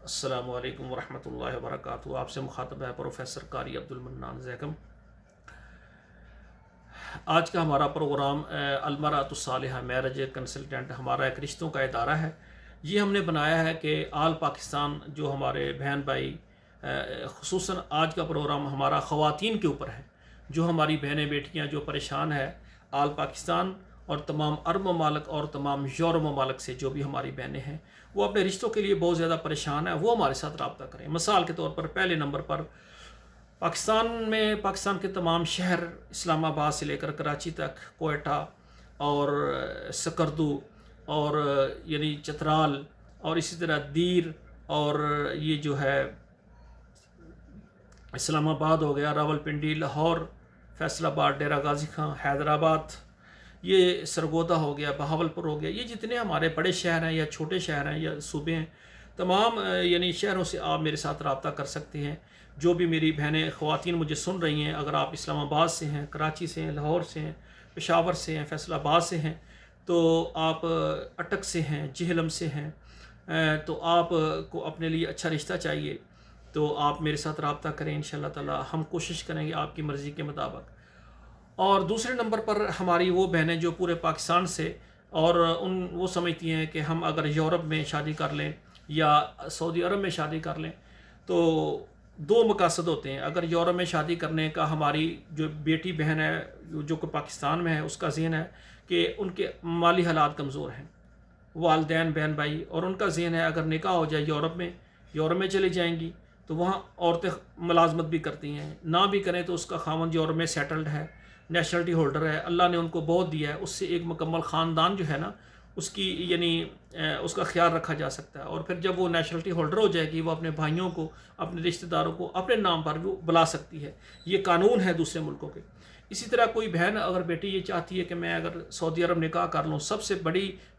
السلام علیکم ورحمۃ اللہ وبرکاتہ۔ آپ سے مخاطب ہے پروفیسر قاری عبدالمنان زیکم۔ آج کا ہمارا پروگرام المرأۃ الصالحہ میرج کنسلٹنٹ ہمارا ایک رشتوں کا ادارہ ہے۔ یہ ہم نے بنایا ہے کہ آل پاکستان جو ہمارے بہن بھائی، خصوصاً آج کا پروگرام ہمارا خواتین کے اوپر ہے، جو ہماری بہنیں بیٹیاں جو پریشان ہے آل پاکستان اور تمام عرب ممالک اور تمام یورپ ممالک سے جو بھی ہماری بہنیں ہیں وہ اپنے رشتوں کے لیے بہت زیادہ پریشان ہیں، وہ ہمارے ساتھ رابطہ کریں۔ مثال کے طور پر پہلے نمبر پر پاکستان کے تمام شہر، اسلام آباد سے لے کر کراچی تک، کوئٹہ اور سکردو اور یعنی چترال اور اسی طرح دیر اور یہ جو ہے اسلام آباد ہو گیا، راولپنڈی، لاہور، فیصل آباد، ڈیرہ غازی خان، حیدرآباد، یہ سرگودا ہو گیا، بہاولپور ہو گیا، یہ جتنے ہمارے بڑے شہر ہیں یا چھوٹے شہر ہیں یا صوبے ہیں، تمام یعنی شہروں سے آپ میرے ساتھ رابطہ کر سکتے ہیں۔ جو بھی میری بہنیں خواتین مجھے سن رہی ہیں، اگر آپ اسلام آباد سے ہیں، کراچی سے ہیں، لاہور سے ہیں، پشاور سے ہیں، فیصل آباد سے ہیں، تو آپ اٹک سے ہیں، جہلم سے ہیں، تو آپ کو اپنے لیے اچھا رشتہ چاہیے تو آپ میرے ساتھ رابطہ کریں، انشاءاللہ تعالی ہم کوشش کریں گے آپ کی مرضی کے مطابق۔ اور دوسرے نمبر پر ہماری وہ بہنیں جو پورے پاکستان سے اور وہ سمجھتی ہیں کہ ہم اگر یورپ میں شادی کر لیں یا سعودی عرب میں شادی کر لیں تو دو مقاصد ہوتے ہیں۔ اگر یورپ میں شادی کرنے کا ہماری جو بیٹی بہن ہے جو کہ پاکستان میں ہے، اس کا ذہن ہے کہ ان کے مالی حالات کمزور ہیں، والدین بہن بھائی، اور ان کا ذہن ہے اگر نکاح ہو جائے یورپ میں چلی جائیں گی تو وہاں عورتیں ملازمت بھی کرتی ہیں، نہ بھی کریں تو اس کا خاوند یورپ میں سیٹلڈ ہے، نیشنلٹی ہولڈر ہے، اللہ نے ان کو بہت دیا ہے، اس سے ایک مکمل خاندان جو ہے نا اس کی یعنی اس کا خیال رکھا جا سکتا ہے، اور پھر جب وہ نیشنلٹی ہولڈر ہو جائے گی وہ اپنے بھائیوں کو، اپنے رشتہ داروں کو اپنے نام پر بھی بلا سکتی ہے۔ یہ قانون ہے دوسرے ملکوں کے۔ اسی طرح کوئی بہن اگر بیٹی یہ چاہتی ہے کہ میں اگر سعودی عرب نکاح کر لوں، سب سے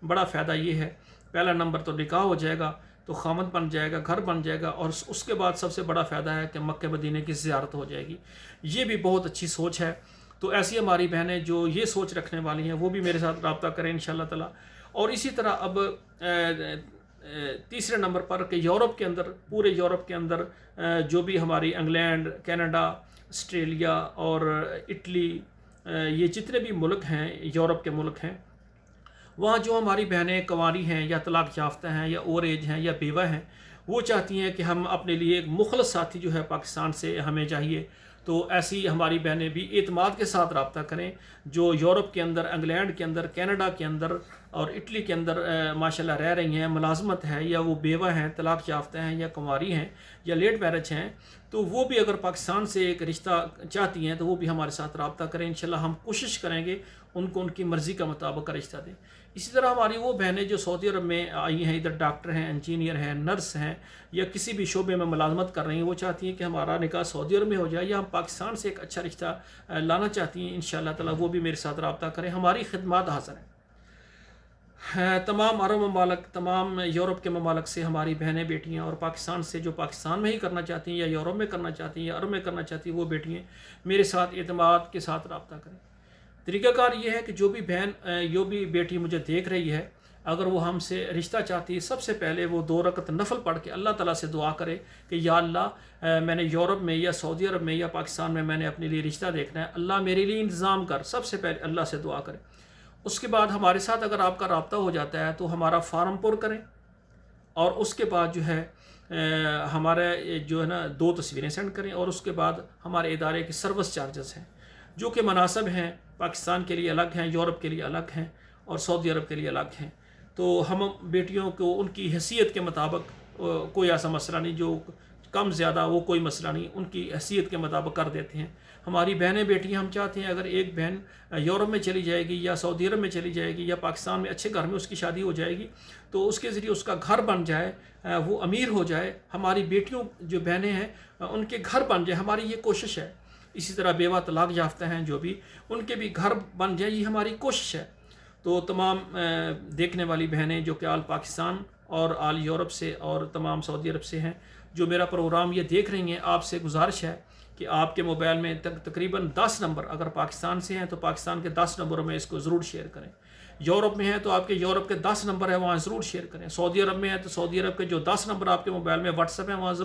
بڑا فائدہ یہ ہے، پہلا نمبر تو نکاح ہو جائے گا تو خامد بن جائے گا، گھر بن جائے گا، اور اس کے بعد سب سے بڑا فائدہ ہے کہ مکہ مدینے کی زیارت ہو جائے گی۔ یہ بھی بہت اچھی سوچ ہے۔ تو ایسی ہماری بہنیں جو یہ سوچ رکھنے والی ہیں وہ بھی میرے ساتھ رابطہ کریں انشاءاللہ تعالی۔ اور اسی طرح اب تیسرے نمبر پر کہ یورپ کے اندر، پورے یورپ کے اندر جو بھی ہماری انگلینڈ، کینیڈا، آسٹریلیا اور اٹلی، یہ جتنے بھی ملک ہیں یورپ کے ملک ہیں، وہاں جو ہماری بہنیں کنواری ہیں یا طلاق یافتہ ہیں یا اوور ایج ہیں یا بیوہ ہیں، وہ چاہتی ہیں کہ ہم اپنے لیے ایک مخلص ساتھی جو ہے پاکستان سے ہمیں چاہیے، تو ایسی ہماری بہنیں بھی اعتماد کے ساتھ رابطہ کریں جو یورپ کے اندر، انگلینڈ کے اندر، کینیڈا کے اندر اور اٹلی کے اندر ماشاءاللہ رہ رہی ہیں، ملازمت ہے یا وہ بیوہ ہیں، طلاق یافتہ ہیں یا کنواری ہیں یا لیٹ میرج ہیں، تو وہ بھی اگر پاکستان سے ایک رشتہ چاہتی ہیں تو وہ بھی ہمارے ساتھ رابطہ کریں، انشاءاللہ ہم کوشش کریں گے ان کو ان کی مرضی کا مطابق کا رشتہ دیں۔ اسی طرح ہماری وہ بہنیں جو سعودی عرب میں آئی ہیں، ادھر ڈاکٹر ہیں، انجینئر ہیں، نرس ہیں یا کسی بھی شعبے میں ملازمت کر رہی ہیں، وہ چاہتی ہیں کہ ہمارا نکاح سعودی عرب میں ہو جائے یا ہم پاکستان سے ایک اچھا رشتہ لانا چاہتی ہیں، انشاءاللہ تعالی وہ بھی میرے ساتھ رابطہ کریں، ہماری خدمات حاضر ہیں۔ تمام عرب ممالک، تمام یورپ کے ممالک سے ہماری بہنیں بیٹیاں، اور پاکستان سے جو پاکستان میں ہی کرنا چاہتی ہیں یا یورپ میں کرنا چاہتی ہیں یا عرب میں کرنا چاہتی ہیں، وہ بیٹیاں میرے ساتھ اعتماد کے ساتھ رابطہ کریں۔ طریقہ کار یہ ہے کہ جو بھی بہن، جو بھی بیٹی مجھے دیکھ رہی ہے، اگر وہ ہم سے رشتہ چاہتی ہے، سب سے پہلے وہ 2 رکعت نفل پڑھ کے اللہ تعالیٰ سے دعا کرے کہ یا اللہ میں نے یورپ میں یا سعودی عرب میں یا پاکستان میں نے اپنے لیے رشتہ دیکھنا ہے، اللہ میرے لیے انتظام کر، سب سے پہلے اللہ سے دعا کرے۔ اس کے بعد ہمارے ساتھ اگر آپ کا رابطہ ہو جاتا ہے تو ہمارا فارم پر کریں، اور اس کے بعد جو ہے ہمارے جو ہے نا 2 تصویریں سینڈ کریں، اور اس کے بعد ہمارے ادارے کے سروس چارجز ہیں جو کہ مناسب ہیں، پاکستان کے لیے الگ ہیں، یورپ کے لیے الگ ہیں اور سعودی عرب کے لیے الگ ہیں، تو ہم بیٹیوں کو ان کی حیثیت کے مطابق کوئی ایسا مسئلہ نہیں، جو کم زیادہ وہ کوئی مسئلہ نہیں، ان کی حیثیت کے مطابق کر دیتے ہیں۔ ہماری بہنیں بیٹیاں، ہم چاہتے ہیں اگر ایک بہن یورپ میں چلی جائے گی یا سعودی عرب میں چلی جائے گی یا پاکستان میں اچھے گھر میں اس کی شادی ہو جائے گی تو اس کے ذریعے اس کا گھر بن جائے، وہ امیر ہو جائے، ہماری بیٹیوں جو بہنیں ہیں ان کے گھر بن جائے، ہماری یہ کوشش ہے۔ اسی طرح بیوہ طلاق یافتہ ہیں جو بھی، ان کے بھی گھر بن جائے، یہ ہماری کوشش ہے۔ تو تمام دیکھنے والی بہنیں جو کہ آل پاکستان اور آل یورپ سے اور تمام سعودی عرب سے ہیں، جو میرا پروگرام یہ دیکھ رہی ہیں، آپ سے گزارش ہے کہ آپ کے موبائل میں تقریباً 10 نمبر اگر پاکستان سے ہیں تو پاکستان کے 10 نمبروں میں اس کو ضرور شیئر کریں، یورپ میں ہیں تو آپ کے یورپ کے 10 نمبر ہیں، وہاں ضرور شیئر کریں. سعودی عرب میں ہیں تو سعودی عرب کے جو 10 نمبر آپ کے موبائل میں واٹس ایپ ہیں وہاں